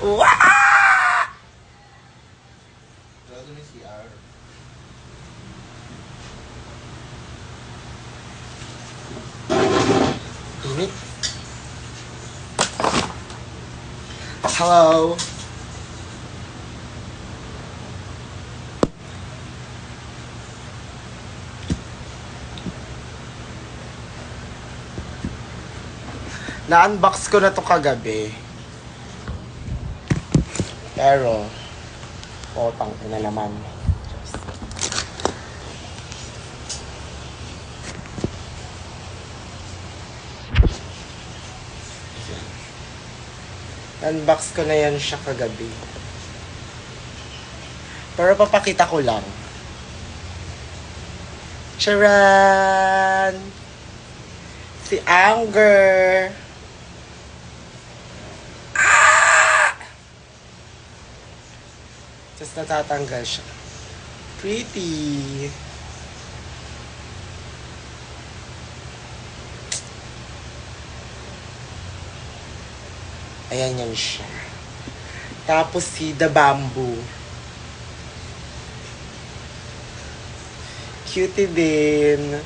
Wow! Grado ni CR. Init. Hello. Na-unbox ko na to kagabi. Pero, tang ina naman. Unbox ko na yan siya kagabi. Pero papakita ko lang. Charan! Si Anger! Tapos natatanggal siya. Pretty! Ayan yan siya. Tapos si The Bamboo. Cutie din.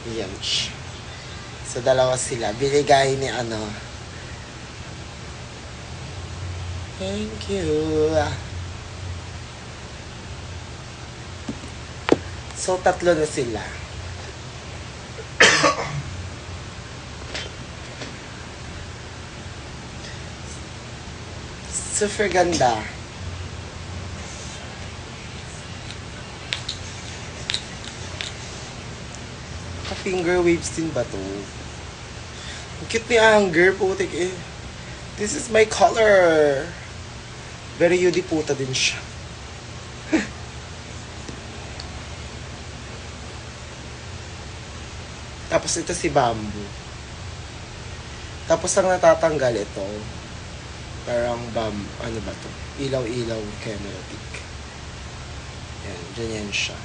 Ayan siya. So, dalawa sila. Binigay ni ano. Thank you. So, tatlo na sila. Super ganda. Finger waves din ba to? Ang cute ni Anger, putik eh. This is my color. Very yudi puta din siya. Tapos ito si Bamboo. Tapos ang natatanggal ito. Parang ano ba to? Ilaw-ilaw camera pick. Yan, ganyan siya.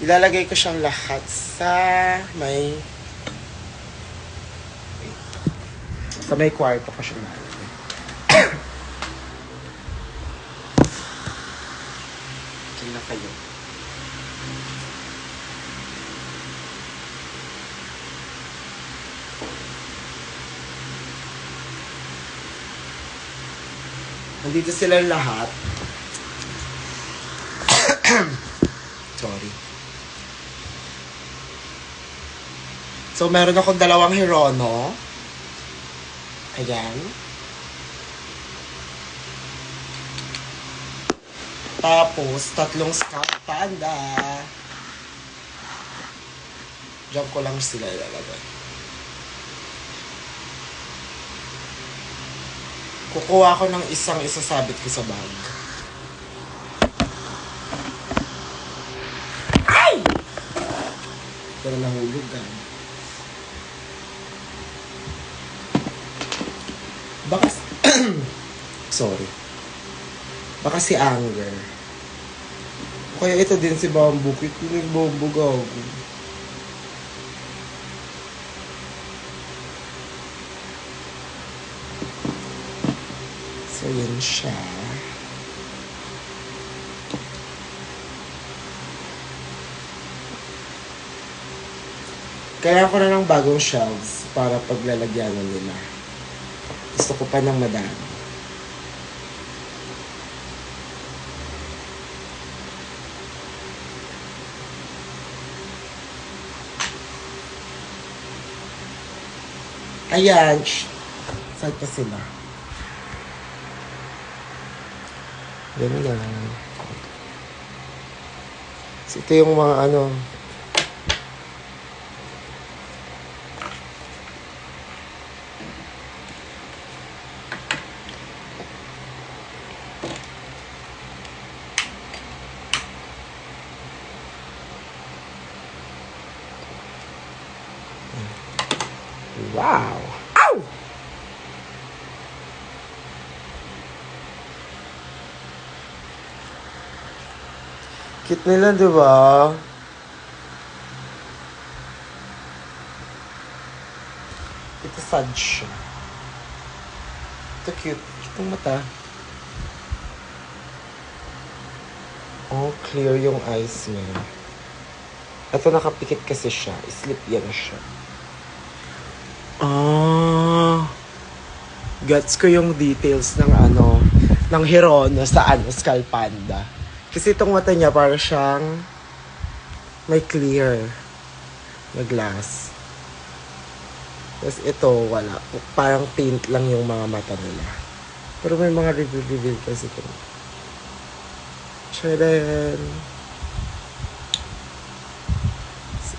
Ilalagay ko siyang lahat sa may kwarto ko siya ilalagay. Diyan na kayo. Nandito sila lahat. Sorry. So, meron akong dalawang Hirono. Ayan. Tapos, tatlong Scout Panda. Diyan ko lang sila ilalagay. Kukuha ko ng isang isasabit ko sa bag. Ay! Pero nahulog ka. Baka sorry. Baka si Anger. Kaya ito din si Bamboo. Cute yung Bamboo gago. So, yun siya. Kaya ko na ng bagong shelves para paglalagyanan nila. Gusto ko pa ng madami. Ayan. Saan pa sila? Yan na. So, ito yung mga ano. Wow! Ow! Cute nila, di ba? sad siya. Ito cute. Itong mata. Oh, clear yung eyes niya. Ito nakapikit kasi siya. Sleep yan siya. Gets ko yung details ng ng Hirono sa Skull Panda. Kasi itong mata niya para siyang may clear na glass. Tapos ito, wala. Parang tint lang yung mga mata nila. Pero may mga reveal kasi ito. Charan!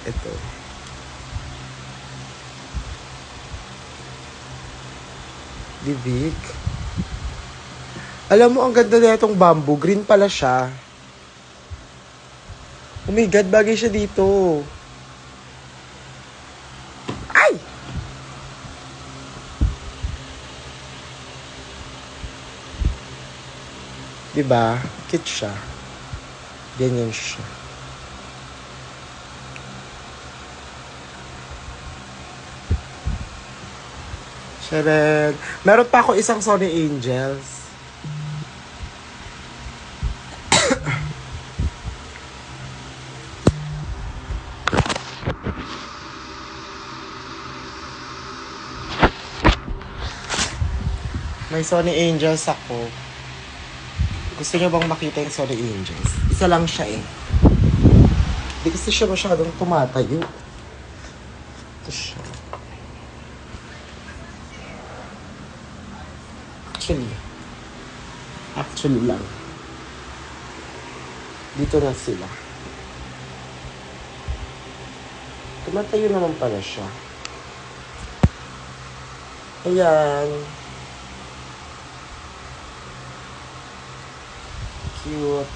Ito. Bibig. Alam mo, ang ganda na itong bamboo. Green pala siya. Oh my God, bagay siya dito. Ay! Diba? Cute siya. Ganyan siya. Charan. Meron pa ako isang Sony Angels. May Sony Angels ako. Gusto niyo bang makita yung Sony Angels? Isa lang siya eh. Hindi kasi siya masyadong tumatayo. Ito siya. Actually lang. Dito na sila. Tumatayo naman pala siya. Ayan. Cute.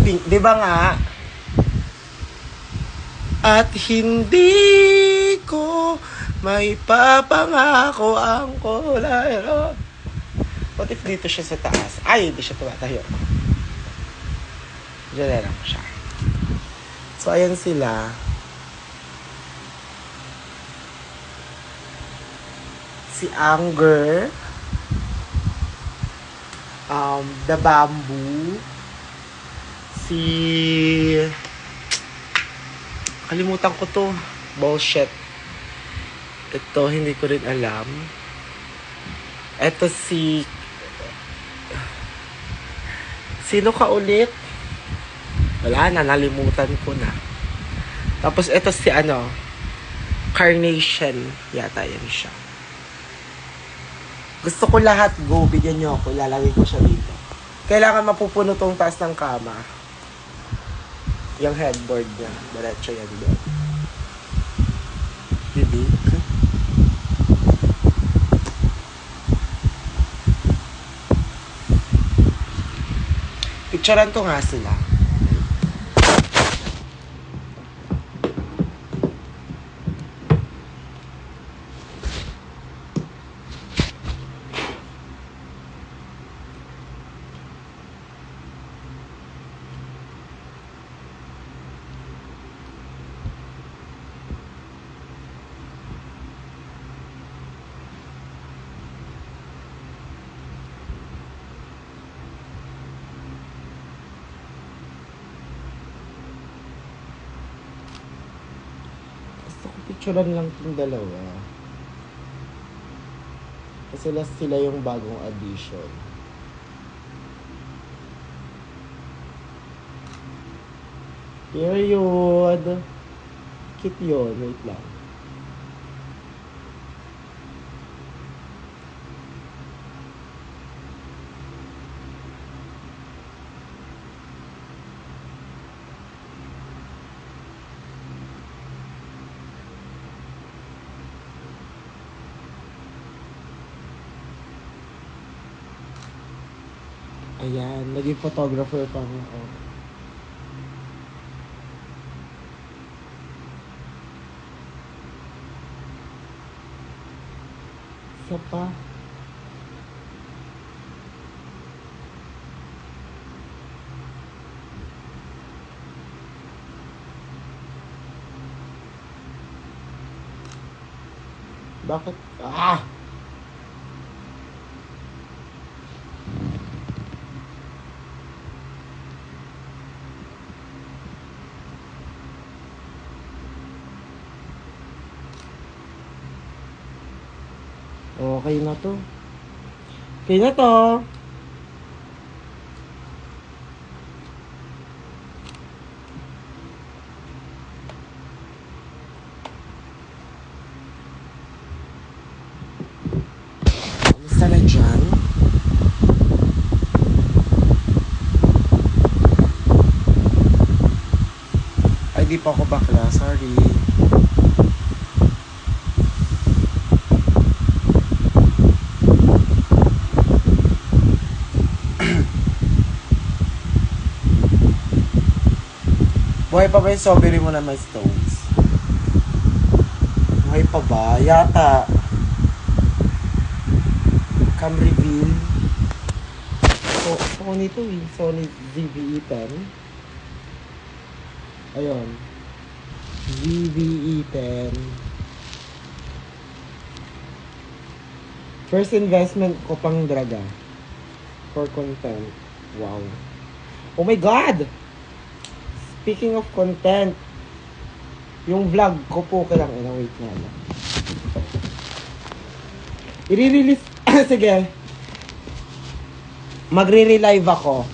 Pink, di ba nga? At hindi ko may papangako ang kulay. What if dito siya sa taas? Ay, hindi siya tumatayo. Diyan na lang siya. So, ayan sila. Si Anger. The Bamboo. Si... Kalimutan ko to. Bullshit. Ito, hindi ko rin alam. Ito si... Sino ka ulit? Wala na, nalimutan ko na. Tapos ito si Carnation. Yata yan siya. Gusto ko lahat go. Bigyan nyo ako. Ilalagay ko siya dito. Kailangan mapupuno tong taas ng kama. Yung headboard niya. Diretso yan doon. Bibig. Picturean ko nga sila. Picturean lang itong dalawa. Kasi last sila yung bagong addition. Period. Cute yun. Wait lang. Ayan, naging photographer pa ako. Isa pa. Bakit? Ah! Okay na to. Okay na to. Kamusta na dyan? Ay, di pa ako bakla. Sorry. Buhay pa ba yung strawberry mo na may stones? Buhay pa ba? Yata. Cam reveal. Sony to eh. Sony ZVE10. Ayun. ZVE10. First investment ko pang draga. For content. Wow. Oh my God! Speaking of content, yung vlog ko po kailang wait nga lang. I-release, sige. Magre-relive ako.